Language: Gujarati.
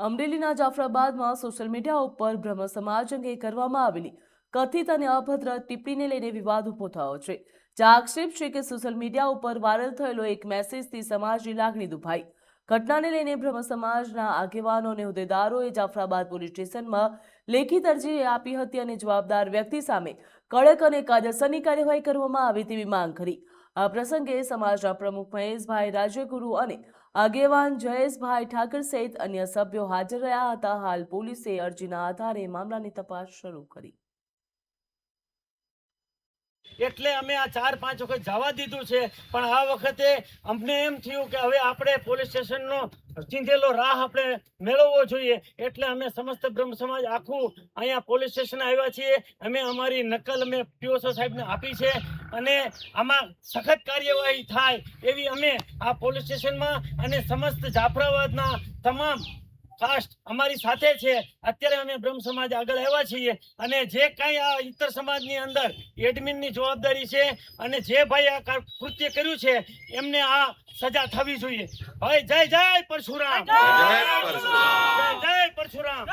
અમરેલીના જાફરાબાદમાં સોશિયલ મીડિયા ઉપર બ્રહ્મ સમાજ અંગે કરવામાં આવેલી કથિત અને અભદ્ર ટિપ્પણીને લઈને વિવાદ ઉભો થયો છે. જ્યાં આક્ષેપ છે કે સોશિયલ મીડિયા ઉપર વાયરલ થયેલો એક મેસેજથી સમાજની લાગણી દુભાઈ. ઘટનાને લઈને બ્રહ્મ સમાજના આગેવાનો અને હોદ્દેદારોએ જાફરાબાદ પોલીસ સ્ટેશનમાં લેખિત અરજી આપી હતી અને જવાબદાર વ્યક્તિ સામે કડક અને કાયદેસરની કાર્યવાહી કરવામાં આવે તેવી માંગ કરી. આ પ્રસંગે સમાજના પ્રમુખ મહેશભાઈ રાજ્યગુરુ અને આગેવાન જયેશભાઈ ઠાકર સહિત અન્ય સભ્યો હાજર રહ્યા હતા. હાલ પોલીસે અરજીના આધારે મામલાની તપાસ શરૂ કરી. એટલે અમે આ 4-5 વખત જવા દીધું છે, પણ આ વખતે અમને એમ થયું કે હવે આપણે પોલીસ સ્ટેશનનો ચીંધેલો રાહ આપણે મેળવવો જોઈએ. એટલે અમે સમસ્ત બ્રહ્મ સમાજ આખું અહીંયા પોલીસ સ્ટેશન આવ્યા છીએ. અમે અમારી નકલ અમે પીઓ સાહેબને આપી છે અને આમાં સખત કાર્યવાહી થાય એવી અમે આ પોલીસ સ્ટેશનમાં અને સમસ્ત જાફરાબાદના તમામ કાસ્ટ અમારી સાથે છે. અત્યારે અમે બ્રહ્મ સમાજ આગળ આવ્યા છીએ અને જે કાંઈ આ ઇતર સમાજની અંદર એડમિનની જવાબદારી છે અને જે ભાઈ આ કૃત્ય કર્યું છે એમને આ સજા થવી જોઈએ. ભાઈ જય જય પરશુરામ, જય પરશુરામ.